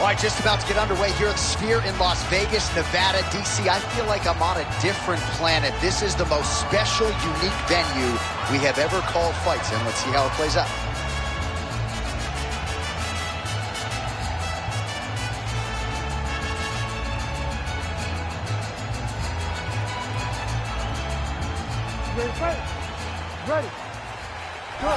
All right, just about to get underway here at the Sphere in Las Vegas, Nevada, DC. I feel like I'm on a different planet. This is the most special, unique venue we have ever called fights in. Let's see how it plays out. Ready. Oh,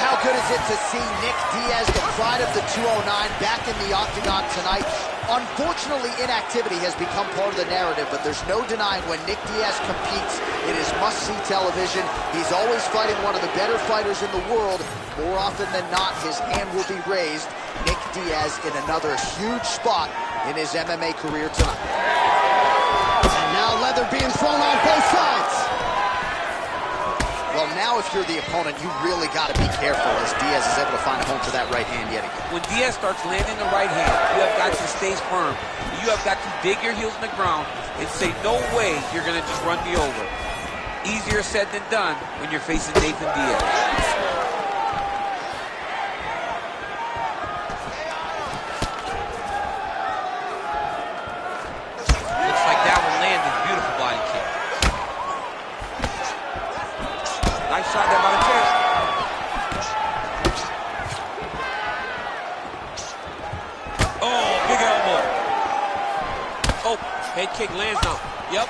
how good is it to see Nick Diaz, the pride of the 209, back in the octagon tonight? Unfortunately, inactivity has become part of the narrative, but there's no denying when Nick Diaz competes, it is must-see television. He's always fighting one of the better fighters in the world. More often than not, his hand will be raised. Nick Diaz in another huge spot in his MMA career tonight. And now leather being thrown on both sides. Well, now if you're the opponent, you really got to be careful as Diaz is able to find a home to that right hand yet again. When Diaz starts landing the right hand, you have got to stay firm. You have got to dig your heels in the ground and say, no way you're going to just run me over. Easier said than done when you're facing Nathan Diaz. Looks like that one landed. Beautiful body kick. Nice shot there by the chest. Oh, big elbow. Oh, head kick lands now. Yep.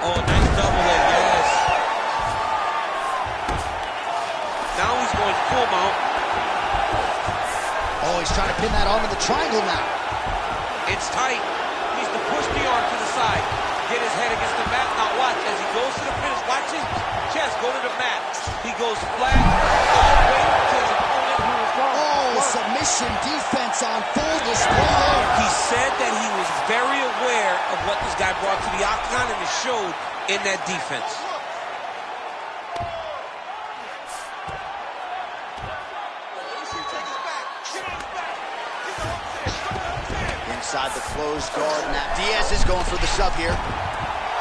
Oh, nice double leg, yes. Now he's going full mount. Oh, he's trying to pin that arm in the triangle now. It's tight. He needs to push the arm to the side. Get his head against the mat. Now watch as he goes to the finish. Watch his chest go to the mat. He goes flat. Wait until his opponent moves wrong. Oh, submission defense on full display there. He said that he was very aware of what this guy brought to the octagon, and it showed in that defense. Inside the closed guard. Now Diaz is going for the shove here.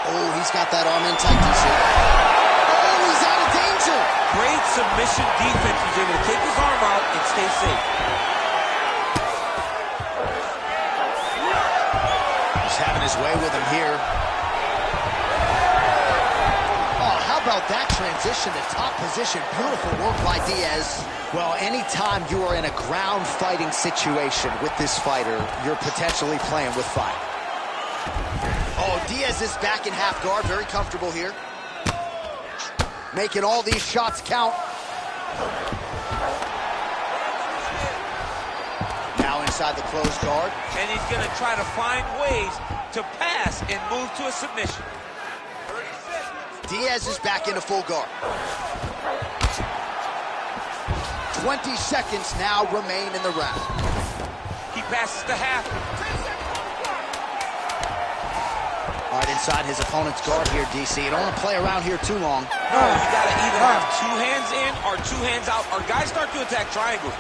Oh, he's got that arm in tight, DC. Oh, he's out of danger. Great submission defense. He's able to take his arm out and stay safe. He's having his way with him here. Oh, how about that transition to top position? Beautiful work by Diaz. Well, anytime you are in a ground fighting situation with this fighter, you're potentially playing with fire. Oh, Diaz is back in half guard, very comfortable here. Making all these shots count. Now inside the closed guard. And he's going to try to find ways to pass and move to a submission. Diaz is back into full guard. 20 seconds now remain in the round. He passes to half. All right, inside his opponent's guard here, DC. You don't want to play around here too long. No, you got to either have two hands in or two hands out, or guys start to attack triangles.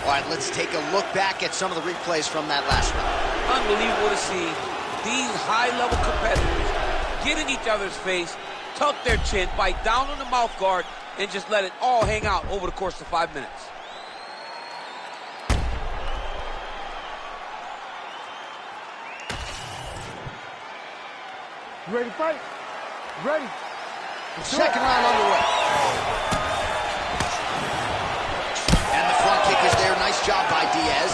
All right, let's take a look back at some of the replays from that last round. Unbelievable to see these high-level competitors get in each other's face, tuck their chin, bite down on the mouth guard, and just let it all hang out over the course of 5 minutes. You ready to fight? Ready. Second round underway. And the front kick is there. Nice job by Diaz.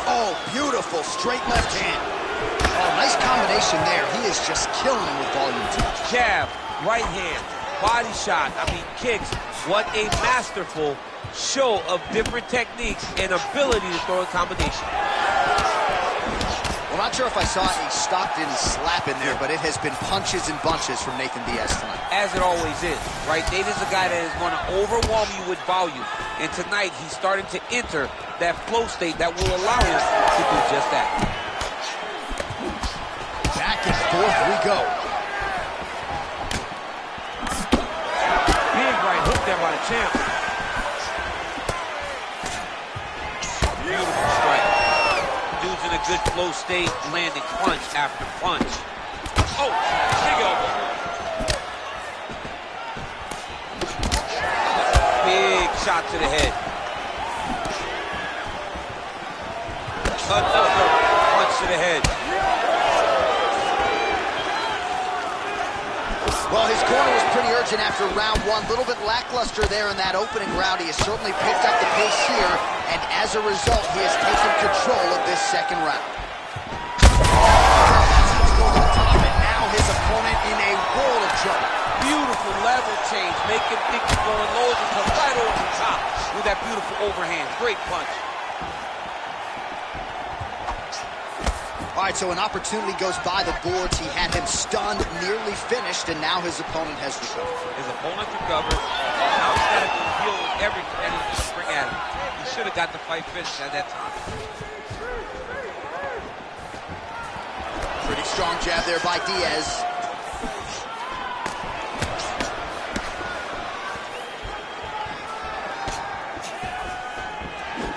Oh, beautiful straight left hand. Oh, nice combination there. He is just killing with volume too. Jab, right hand, body shot, kicks. What a masterful show of different techniques and ability to throw a combination. Well, not sure if I saw a Stockton slap in there, but it has been punches and bunches from Nathan Diaz tonight. As it always is, right? Nathan's a guy that is going to overwhelm you with volume. And tonight, he's starting to enter that flow state that will allow him to do just that. Back and forth we go. Big right hook there by the champ. Beautiful strike. Dude's in a good flow state, landing punch after punch. Oh, big elbow. shot to the head. Another punch to the head. Well, his corner was pretty urgent after round one. A little bit lackluster there in that opening round. He has certainly picked up the pace here, and as a result, he has taken control of this second round. That's how he's going to the top, and now his opponent in a world of trouble. Beautiful level change. Make him think he's going low and come right over the top with that beautiful overhand. Great punch. All right, so an opportunity goes by the boards. He had him stunned, nearly finished, and now his opponent has recovered. His opponent recovered. Now he's got to deal with everything that he's going to bring at him. He should have got the fight finished at that time. Pretty strong jab there by Diaz.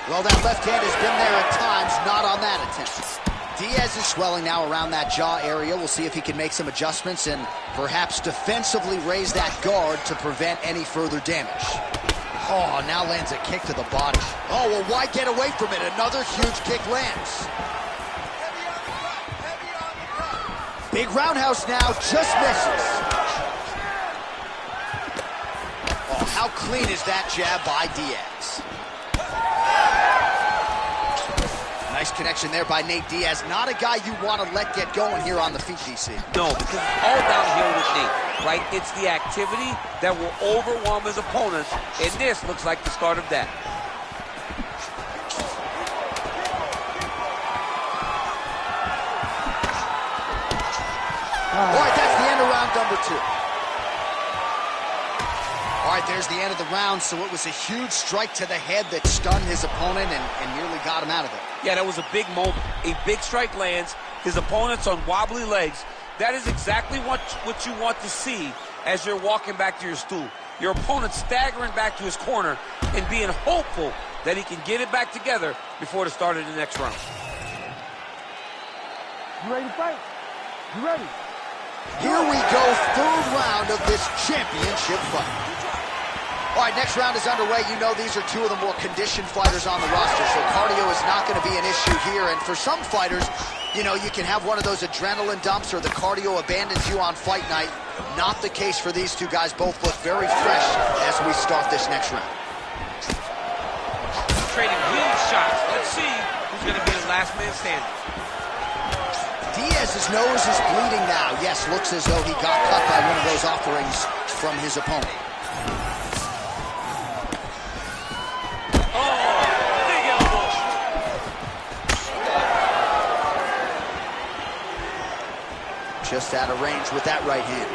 Well, that left hand has been there at times, not on that attempt. Diaz is swelling now around that jaw area. We'll see if he can make some adjustments and perhaps defensively raise that guard to prevent any further damage. Oh, now lands a kick to the body. Oh, well, why get away from it? Another huge kick lands. Big roundhouse now, just misses. Oh, how clean is that jab by Diaz? Nice connection there by Nate Diaz. Not a guy you want to let get going here on the feet, DC. No, because it's all downhill with Nate, right? It's the activity that will overwhelm his opponents, and this looks like the start of that. All right, that's the end of round number 2. All right, there's the end of the round, so it was a huge strike to the head that stunned his opponent and nearly got him out of it. Yeah, that was a big moment. A big strike lands. His opponent's on wobbly legs. That is exactly what you want to see as you're walking back to your stool. Your opponent staggering back to his corner and being hopeful that he can get it back together before the start of the next round. You ready to fight? You ready? Here we go, third round of this championship fight. All right, next round is underway. You know these are two of the more conditioned fighters on the roster, so cardio is not going to be an issue here. And for some fighters, you know, you can have one of those adrenaline dumps or the cardio abandons you on fight night. Not the case for these two guys. Both look very fresh as we start this next round. Trading huge shots. Let's see who's going to be the last man standing. Diaz's nose is bleeding now. Yes, looks as though he got cut by one of those offerings from his opponent. Just out of range with that right hand.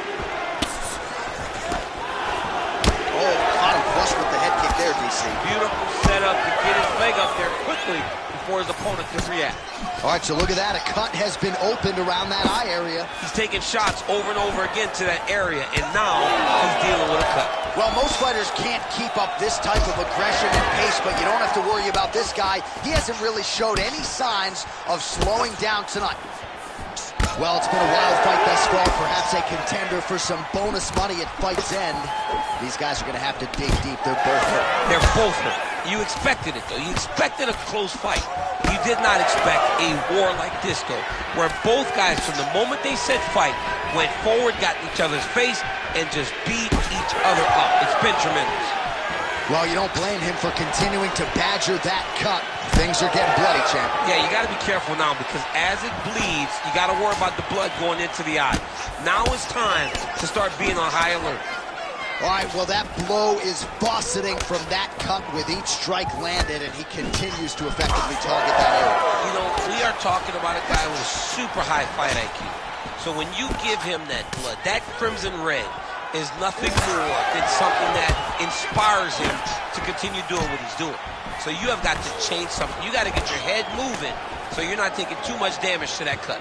Oh, caught him flush with the head kick there, DC. Beautiful setup to get his leg up there quickly before his opponent can react. All right, so look at that. A cut has been opened around that eye area. He's taking shots over and over again to that area, and now he's dealing with a cut. Well, most fighters can't keep up this type of aggression and pace, but you don't have to worry about this guy. He hasn't really showed any signs of slowing down tonight. Well, it's been a wild fight thus far. Perhaps a contender for some bonus money at fight's end. These guys are going to have to dig deep. They're both hurt. They're both hurt. You expected it, though. You expected a close fight. You did not expect a war like this, though, where both guys, from the moment they said fight, went forward, got in each other's face, and just beat each other up. It's been tremendous. Well, you don't blame him for continuing to badger that cut. Things are getting bloody, champ. Yeah, you got to be careful now, because as it bleeds, you got to worry about the blood going into the eye. Now it's time to start being on high alert. All right, well, that blow is buffeting from that cut with each strike landed, and he continues to effectively target that area. You know, we are talking about a guy with a super high fight IQ. So when you give him that blood, that crimson red is nothing more than something that inspires him to continue doing what he's doing. So you have got to change something. You got to get your head moving so you're not taking too much damage to that cut.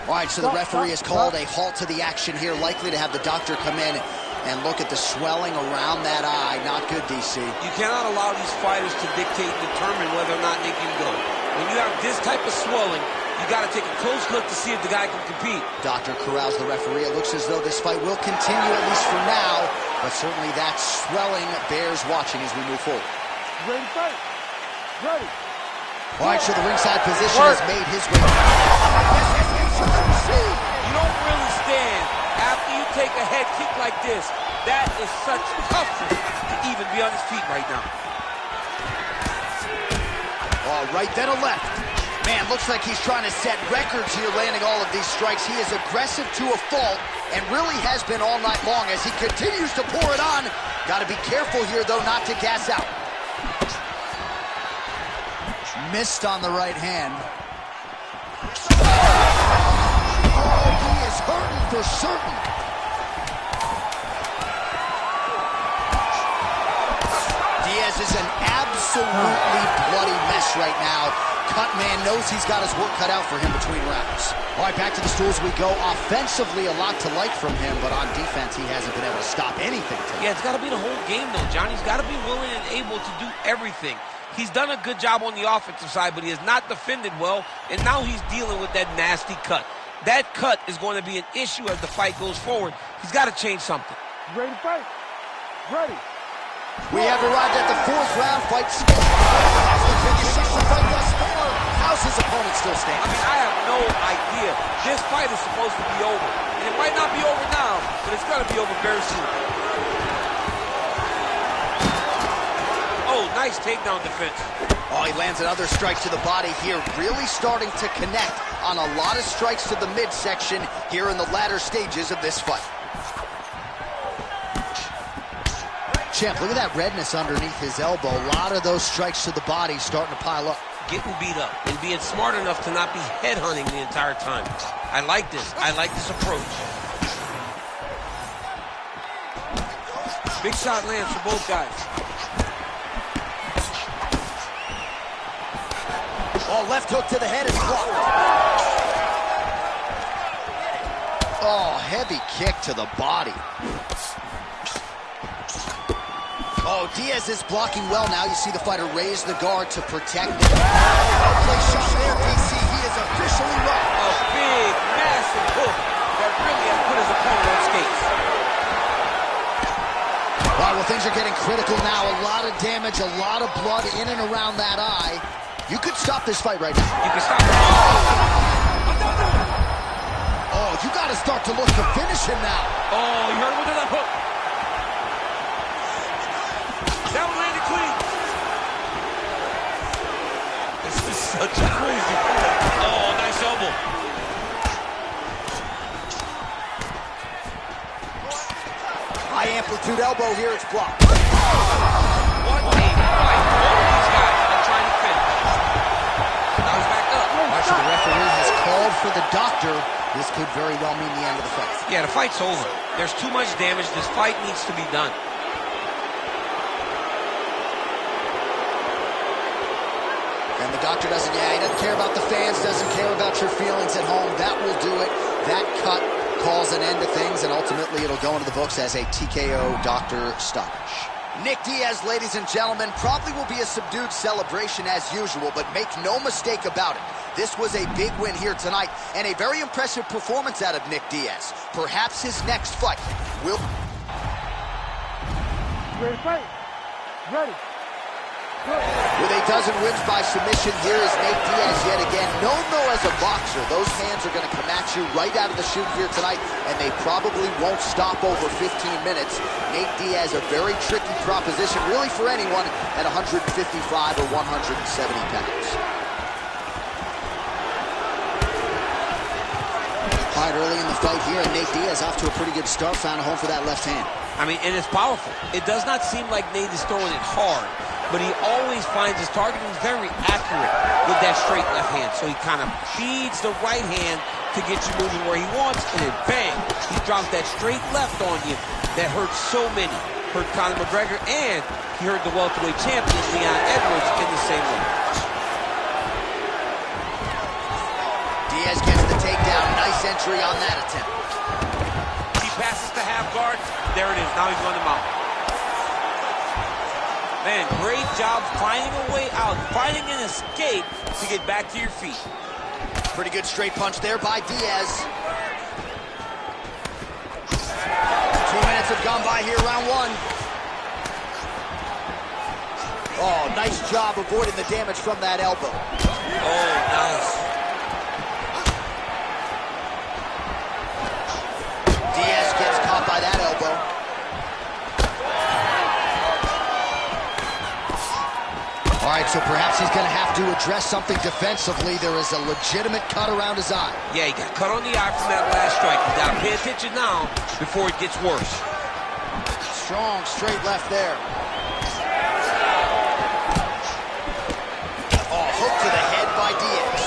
All right, so the referee has called a halt to the action here, likely to have the doctor come in and look at the swelling around that eye. Not good, DC. You cannot allow these fighters to dictate and determine whether or not they can go. When you have this type of swelling, You got to take a close look to see if the guy can compete. Dr. corrals the referee. It looks as though this fight will continue, at least for now, but certainly that swelling bears watching as we move forward. Ready to fight? Ready. All right, so the ringside position has made his way. You don't really stand after you take a head kick like this. That is such toughness to even be on his feet right now. All right, then a left. Man, looks like he's trying to set records here, landing all of these strikes. He is aggressive to a fault and really has been all night long as he continues to pour it on. Got to be careful here, though, not to gas out. Missed on the right hand. Oh, he is hurting for certain. Diaz is an absolutely bloody mess right now. Cut man knows he's got his work cut out for him between rounds. All right, back to the stools we go. Offensively, a lot to like from him, but on defense, he hasn't been able to stop anything today. Yeah, it's got to be the whole game, though, Johnny. He's got to be willing and able to do everything. He's done a good job on the offensive side, but he has not defended well, and now he's dealing with that nasty cut. That cut is going to be an issue as the fight goes forward. He's got to change something. Ready to fight? Ready. We have arrived at the fourth round. Fight scheduled. As the finish of the fight thus far, how's his opponent still standing? I mean, I have no idea. This fight is supposed to be over. And it might not be over now, but it's going to be over very soon. Oh, nice takedown defense. Oh, he lands another strike to the body here. Really starting to connect on a lot of strikes to the midsection here in the latter stages of this fight. Champ, look at that redness underneath his elbow. A lot of those strikes to the body starting to pile up. Getting beat up and being smart enough to not be headhunting the entire time. I like this. I like this approach. Big shot lands for both guys. Oh, left hook to the head is blocked. Oh, heavy kick to the body. Oh, Diaz is blocking well now. You see the fighter raise the guard to protect him. Well-placed shot there, DC. He is officially rocked. A big, massive hook that really has put his opponent on skates. All right, well, things are getting critical now. A lot of damage, a lot of blood in and around that eye. You could stop this fight right now. You can stop it. Oh, you got to start to look to finish him now. Oh, you heard him with that hook. That one landed clean. This is such a crazy fight. Oh, nice elbow. High amplitude elbow here, it's blocked. What a fight. Both of these guys are trying to finish. Now he's back up. Marshall, the referee has called for the doctor. This could very well mean the end of the fight. Yeah, the fight's over. There's too much damage. This fight needs to be done. And the doctor doesn't, he doesn't care about the fans, doesn't care about your feelings at home. That will do it. That cut calls an end to things, and ultimately it'll go into the books as a TKO doctor stoppage. Nick Diaz, ladies and gentlemen, probably will be a subdued celebration as usual, but make no mistake about it. This was a big win here tonight, and a very impressive performance out of Nick Diaz. Perhaps his next fight will... Ready to fight? Ready. With a dozen wins by submission, here is Nate Diaz yet again. Known, though, as a boxer, those hands are going to come at you right out of the chute here tonight, and they probably won't stop over 15 minutes. Nate Diaz, a very tricky proposition, really for anyone at 155 or 170 pounds. All right, early in the fight here, and Nate Diaz off to a pretty good start, found a home for that left hand. I mean, and it's powerful. It does not seem like Nate is throwing it hard, but he always finds his target. He's very accurate with that straight left hand. So he kind of feeds the right hand to get you moving where he wants, and then bang, he drops that straight left on you that hurts so many. Hurt Conor McGregor, and he hurt the welterweight champion, Leon Edwards, in the same way. Diaz gets the takedown. Nice entry on that attempt. He passes to half guard. There it is. Now he's on the mount. Man, great job finding a way out, finding an escape to get back to your feet. Pretty good straight punch there by Diaz. 2 minutes have gone by here, round one. Oh, nice job avoiding the damage from that elbow. Oh, nice. Diaz gets caught by that elbow. All right, so perhaps he's going to have to address something defensively. There is a legitimate cut around his eye. Yeah, he got cut on the eye from that last strike. He's got to pay attention now before it gets worse. Strong straight left there. Hook to the head by Diaz.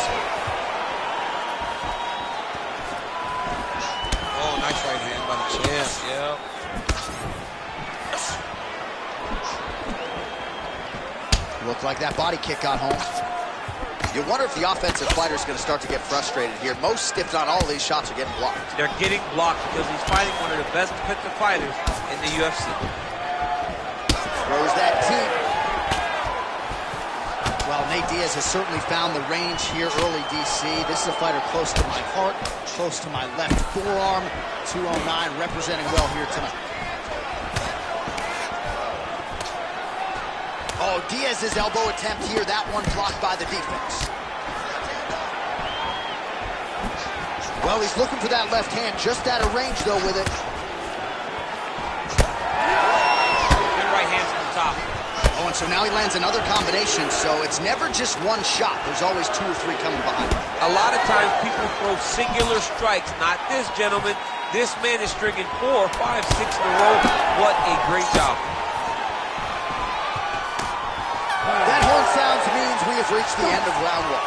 Oh, nice right hand by the champ, yeah. Looked like that body kick got home. You wonder if the offensive fighter is going to start to get frustrated here. Most, if not all, of these shots are getting blocked. They're getting blocked because he's fighting one of the best defensive fighters in the UFC. Throws that teep. Well, Nate Diaz has certainly found the range here early, DC. This is a fighter close to my heart, close to my left forearm. 209 representing well here tonight. Oh, Diaz's elbow attempt here. That one blocked by the defense. Well, he's looking for that left hand. Just out of range, though, with it. Good right hands from the top. Oh, and so now he lands another combination, so it's never just one shot. There's always 2 or 3 coming behind. A lot of times people throw singular strikes. Not this gentleman. This man is stringing 4, 5, 6 in a row. What a great job. That horn sounds means we have reached the end of round one.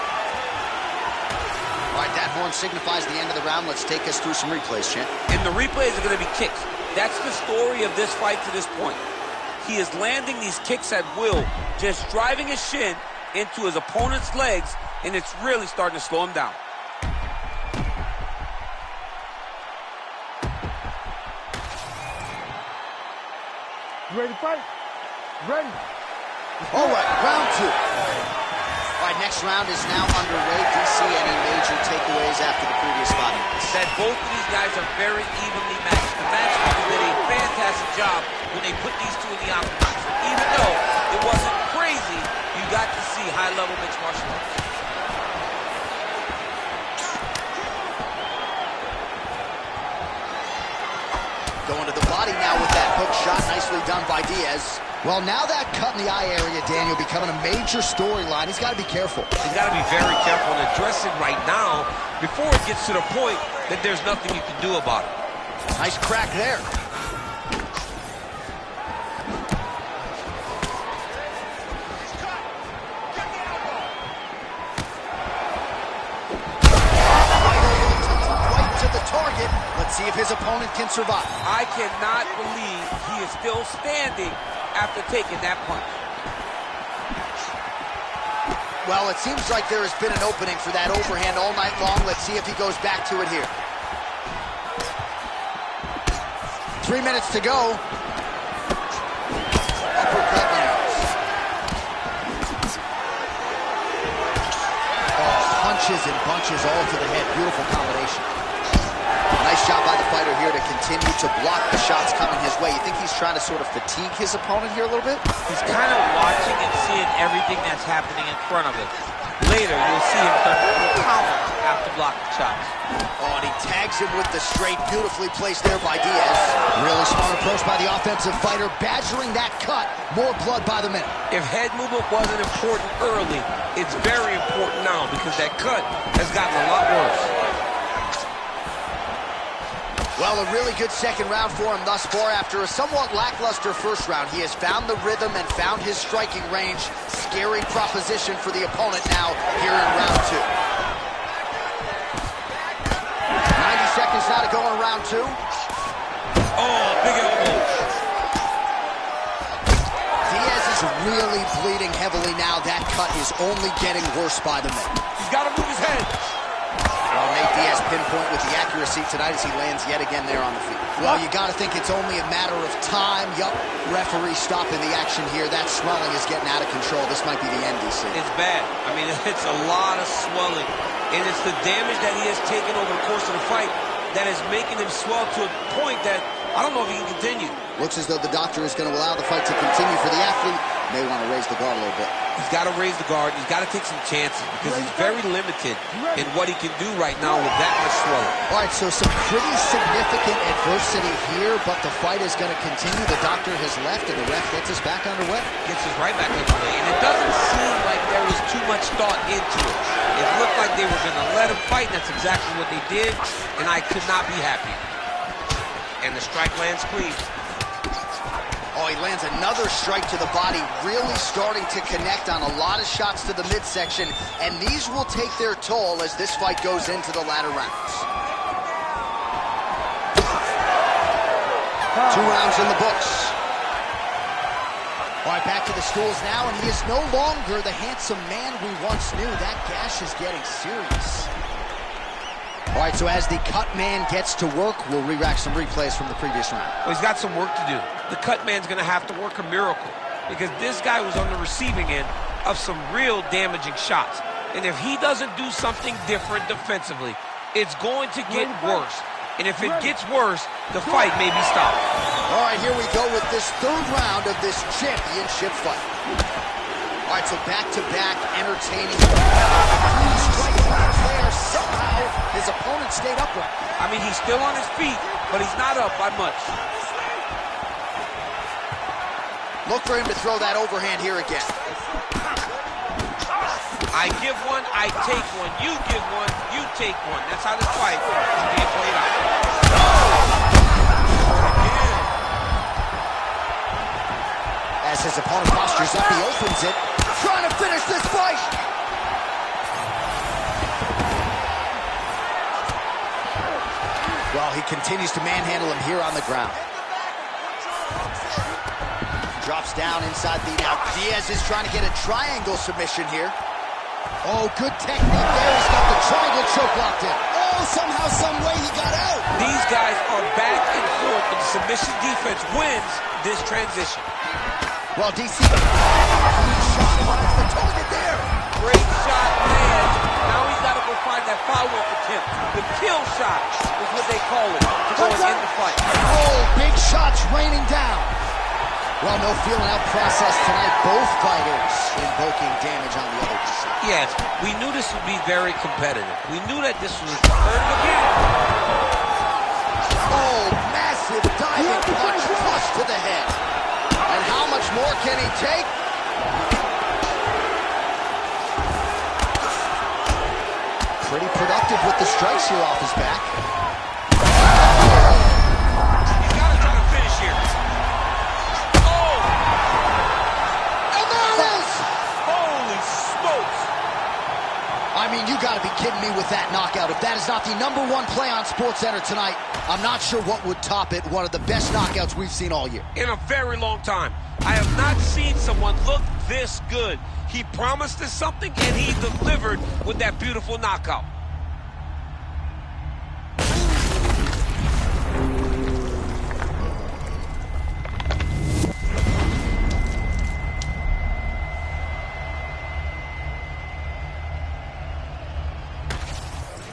All right, that horn signifies the end of the round. Let's take us through some replays, champ. And the replays are going to be kicks. That's the story of this fight to this point. He is landing these kicks at will, just driving his shin into his opponent's legs, and it's really starting to slow him down. You ready to fight? Ready. All right, round 2. All right, next round is now underway. DC, any major takeaways after the previous fight? That both of these guys are very evenly matched. The matchmakers did a fantastic job when they put these two in the octagon. So even though it wasn't crazy, you got to see high-level mixed martial arts. Going to the body now with that hook shot. Nicely done by Diaz. Well, now that cut in the eye area, Daniel, becoming a major storyline. He's got to be careful. He's got to be very careful and address it right now before it gets to the point that there's nothing you can do about it. Nice crack there. Right to the target. Let's see if his opponent can survive. I cannot believe he is still standing after taking that punch. Well, it seems like there has been an opening for that overhand all night long. Let's see if he goes back to it here. 3 minutes to go. Uppercut lands. Oh, punches and bunches all to the head. Beautiful combination. Nice job by the fighter here to continue to block the shots coming his way. You think he's trying to sort of fatigue his opponent here a little bit? He's kind of watching and seeing everything that's happening in front of him. Later, you'll see him start to counter after blocking shots. Oh, and he tags him with the straight. Beautifully placed there by Diaz. Really smart approach by the offensive fighter, badgering that cut. More blood by the minute. If head movement wasn't important early, it's very important now because that cut has gotten a lot worse. Well, a really good second round for him thus far. After a somewhat lackluster first round, he has found the rhythm and found his striking range. Scary proposition for the opponent now here in round 2. 90 seconds now to go in round 2. Oh, big elbow. Diaz is really bleeding heavily now. That cut is only getting worse by the minute. He's got to move his head. Oh, Oh, Nate Diaz pinpoint with the accuracy tonight as he lands yet again there on the feet. Well, you got to think it's only a matter of time. Yup, referee stopping the action here. That swelling is getting out of control. This might be the end, DC. It's bad. I mean, it's a lot of swelling. And it's the damage that he has taken over the course of the fight that is making him swell to a point that I don't know if he can continue. Looks as though the doctor is going to allow the fight to continue for the athlete. May want to raise the guard a little bit. He's got to raise the guard. He's got to take some chances because he's very limited in what he can do right now with that much swelling. All right, so some pretty significant adversity here, but the fight is going to continue. The doctor has left, and the ref gets us back underway. Gets us right back underway, and it doesn't seem like there was too much thought into it. It looked like they were going to let him fight, and that's exactly what they did, and I could not be happy. And the strike lands clean. Oh, he lands another strike to the body, really starting to connect on a lot of shots to the midsection, and these will take their toll as this fight goes into the latter rounds. 2 rounds in the books. All right, back to the stools now, and he is no longer the handsome man we once knew. That gash is getting serious. All right, so as the cut man gets to work, we'll re-rack some replays from the previous round. Well, he's got some work to do. The cut man's going to have to work a miracle because this guy was on the receiving end of some real damaging shots. And if he doesn't do something different defensively, it's going to get worse. And if it gets worse, the fight may be stopped. All right, here we go with this 3rd round of this championship fight. All right, so back-to-back entertaining. Strike there. Somehow his opponent stayed upright. I mean, he's still on his feet, but he's not up by much. Look for him to throw that overhand here again. I give one, I take one. You give one, you take one. That's how this fight is being played out. As his opponent postures up, he opens it. Trying to finish this fight. Well, he continues to manhandle him here on the ground. Drops down inside the... Now, Diaz is trying to get a triangle submission here. Oh, good technique there. He's got the triangle choke locked in. Oh, somehow, some way he got out. These guys are back and forth, but the submission defense wins this transition. Well, DC... shot finds the target there. Great shot, man. Now he's got to go find that follow-up attempt. The kill shot is what they call it, to go and end the fight. Oh, big shots raining down. Well, no feeling out process tonight. Both fighters invoking damage on the other side. Yes, we knew this would be very competitive. We knew that this was again. Oh, massive diving punch flush to the head. And how much more can he take? Pretty productive with the strikes here off his back. He's got to try to finish here. Oh! And there it is! Holy smokes! I mean, you got to be kidding me with that knockout. If that is not the #1 play on SportsCenter tonight, I'm not sure what would top it. One of the best knockouts we've seen all year. In a very long time. I have not seen someone look this good. He promised us something, and he delivered with that beautiful knockout.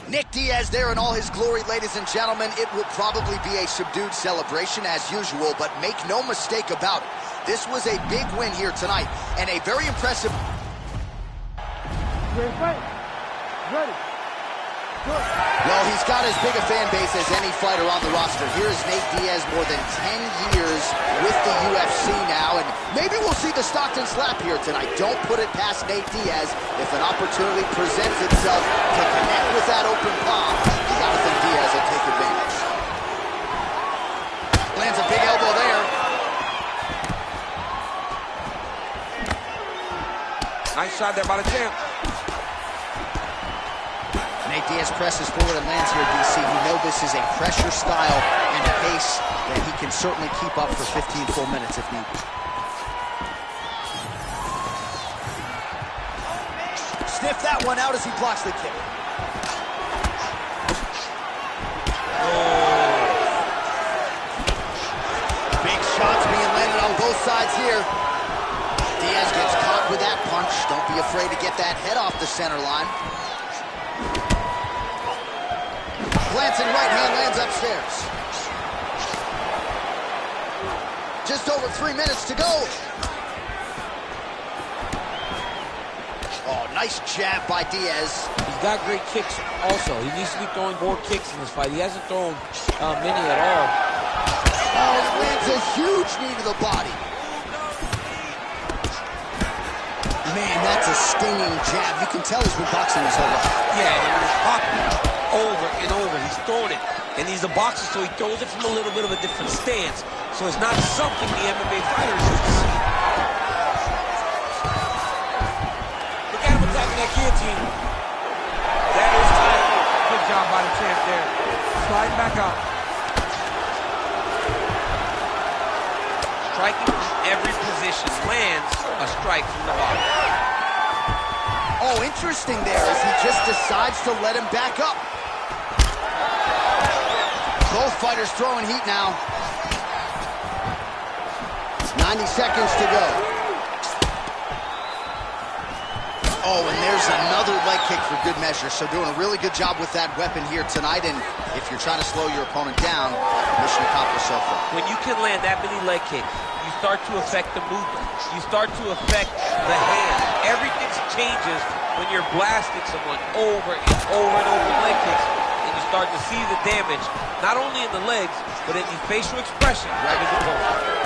Nick Diaz there in all his glory, ladies and gentlemen. It will probably be a subdued celebration as usual, but make no mistake about it. This was a big win here tonight, and a very impressive... Ready to fight? Ready. Good. Well, he's got as big a fan base as any fighter on the roster. Here's Nate Diaz, more than 10 years with the UFC now, and maybe we'll see the Stockton slap here tonight. Don't put it past Nate Diaz. If an opportunity presents itself to connect with that open palm, you gotta think Diaz will take advantage. Lands a big elbow there. Nice shot there by the champ. Nate Diaz presses forward and lands here, DC. You know this is a pressure style and a pace that he can certainly keep up for 15 full minutes if needed. Sniff that one out as he blocks the kick. Big shots being landed on both sides here. Diaz gets caught with that punch. Don't be afraid to get that head off the center line. Glancing right hand lands upstairs. Just over 3 minutes to go. Oh, nice jab by Diaz. He's got great kicks also. He needs to be throwing more kicks in this fight. He hasn't thrown many at all. Oh, he lands a huge knee to the body. Man, that's a stinging jab. You can tell he's been boxing his whole life. Yeah, and he's popping over and over. He's throwing it. And he's a boxer, so he throws it from a little bit of a different stance. So it's not something the MMA fighters used to see. Look at him attacking that guillotine. That is tight. Good job by the champ there. Sliding back out. Striking from every position. Lands a strike from the bottom. Oh, interesting there as he just decides to let him back up. Both fighters throwing heat now. 90 seconds to go. Oh, and there's another leg kick for good measure. So doing a really good job with that weapon here tonight. And if you're trying to slow your opponent down, mission accomplished so far. When you can land that many leg kicks, you start to affect the movement. You start to affect the hand. Everything changes when you're blasting someone over and over and over leg kicks. And you start to see the damage, not only in the legs, but in the facial expression of his opponent.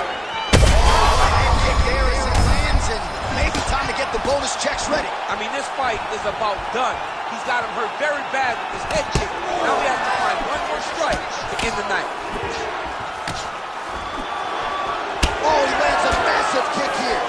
There as it lands, and maybe time to get the bonus checks ready. I mean, this fight is about done. He's got him hurt very bad with his head kick. Now he has to find one more strike to end the night. Oh, he lands a massive kick here.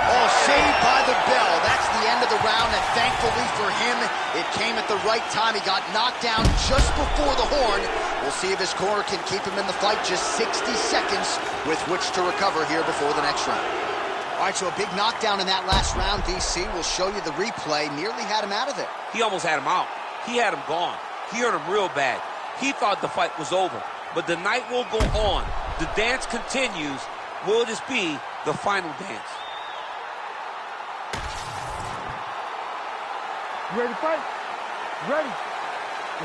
Oh, saved by the bell. That's the end of the round, and thankfully for him, it came at the right time. He got knocked down just before the horn. We'll see if his corner can keep him in the fight. Just 60 seconds with which to recover here before the next round. All right, so a big knockdown in that last round. DC will show you the replay. Nearly had him out of there. He almost had him out. He had him gone. He hurt him real bad. He thought the fight was over. But the night will go on. The dance continues. Will this be the final dance? You ready to fight? Ready.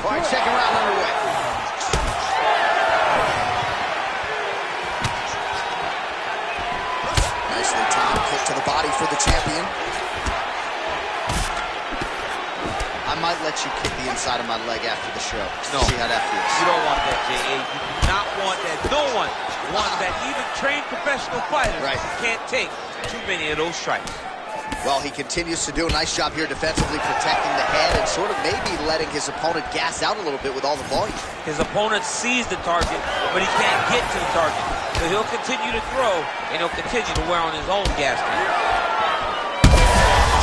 All right, second round underway. Nicely timed kick to the body for the champion. I might let you kick the inside of my leg after the show. No. See how that feels. You don't want that, J.A. You do not want that. No one wants that. Even trained professional fighters can't take too many of those strikes. Well, he continues to do a nice job here defensively, protecting the head and sort of maybe letting his opponent gas out a little bit with all the volume. His opponent sees the target, but he can't get to the target. So he'll continue to throw, and he'll continue to wear on his own gas tank.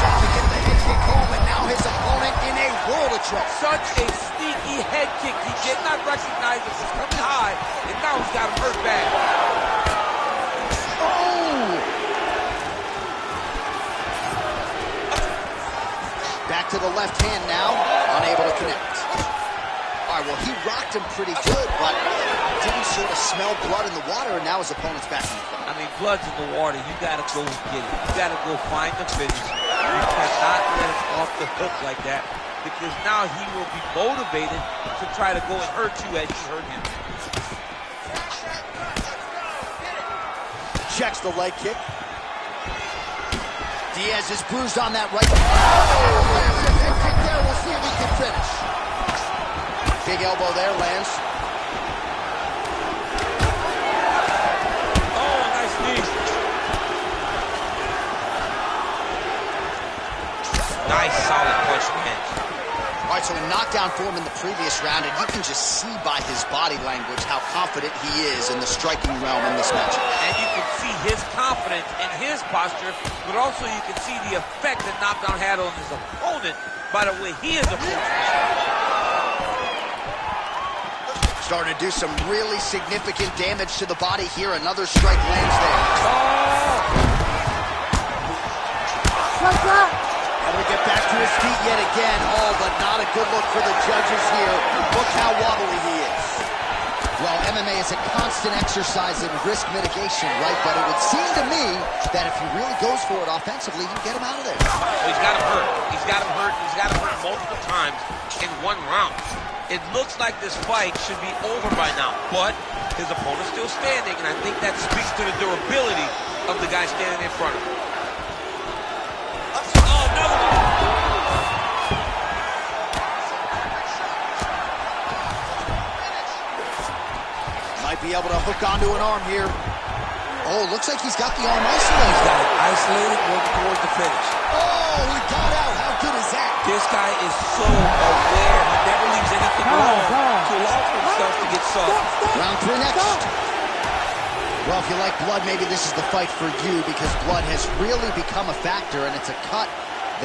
Trying to get the head kick home, and now his opponent in a world of trouble. Such a sneaky head kick. He did not recognize it was coming high, and now he's got him hurt bad. Back to the left hand now, unable to connect. All right, well, he rocked him pretty good, but didn't sort of smell blood in the water, and now his opponent's back in the fight. I mean, blood's in the water. You got to go get it. You got to go find the finish. You cannot let it off the hook like that, because now he will be motivated to try to go and hurt you as you hurt him. Checks the leg kick. Diaz is bruised on that right. Head kick there. We'll see if he can finish. Big elbow there, lands. Oh, nice knee. Nice, solid punch, man. All right, so a knockdown for him in the previous round, and you can just see by his body language how confident he is in the striking realm in this matchup. And you can see his confidence in his posture, but also you can see the effect that knockdown had on his opponent by the way he is approaching. Starting to do some really significant damage to the body here. Another strike lands there. Oh! What's that? That get back to his feet yet again. Oh, but not a good look for the judges here. Look how wobbly he is. Well, MMA is a constant exercise in risk mitigation, right? But it would seem to me that if he really goes for it offensively, he can get him out of there. Well, he's got him hurt. He's got him hurt. He's got him hurt multiple times in one round. It looks like this fight should be over by now, but his opponent's still standing, and I think that speaks to the durability of the guy standing in front of him. Oh, another one. Might be able to hook onto an arm here. Oh, looks like he's got the arm isolated. He's got it isolated, working towards the finish. Oh, he got out. How good is that? This guy is so aware. He never leaves anything wrong to allow for himself to get soft. Round 3 next. Well, if you like blood, maybe this is the fight for you because blood has really become a factor, and it's a cut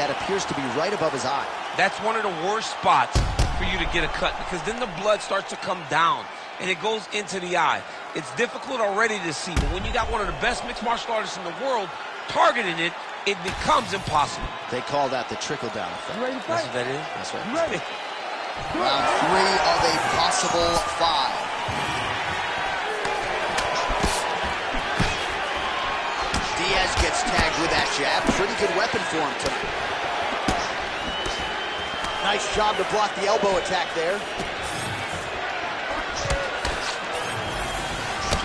that appears to be right above his eye. That's one of the worst spots for you to get a cut because then the blood starts to come down and it goes into the eye. It's difficult already to see, but when you got one of the best mixed martial artists in the world targeting it, it becomes impossible. They call that the trickle-down effect. You ready to fight? That's what that is? That's right. You ready? Round 3 of a possible 5. Diaz gets tagged with that jab. Pretty good weapon for him tonight. Nice job to block the elbow attack there.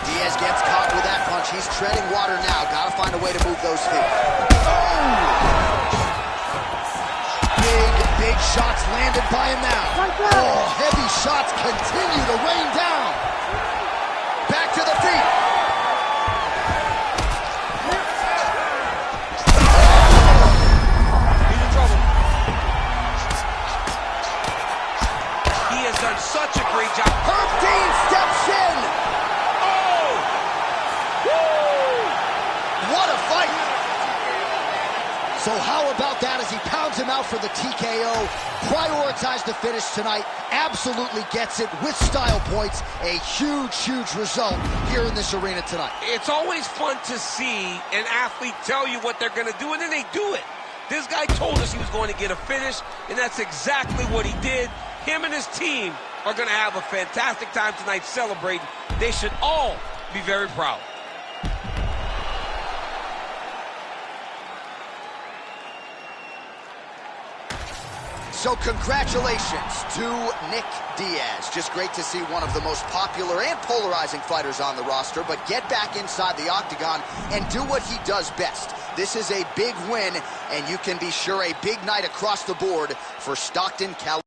Diaz gets caught with that punch. He's treading water now. Gotta find a way to move those feet. Big shots landed by him now. Oh, heavy shots continue to rain down. Back to the feet. He's in trouble. He has done such a great job. Herb Dean steps in. Oh! What a fight. So how about that as he pounds him out for the TKO? Prioritized the finish tonight. Absolutely gets it with style points. A huge, huge result here in this arena tonight. It's always fun to see an athlete tell you what they're going to do, and then they do it. This guy told us he was going to get a finish, and that's exactly what he did. Him and his team are going to have a fantastic time tonight celebrating. They should all be very proud. So congratulations to Nick Diaz. Just great to see one of the most popular and polarizing fighters on the roster, but get back inside the octagon and do what he does best. This is a big win, and you can be sure a big night across the board for Stockton, California.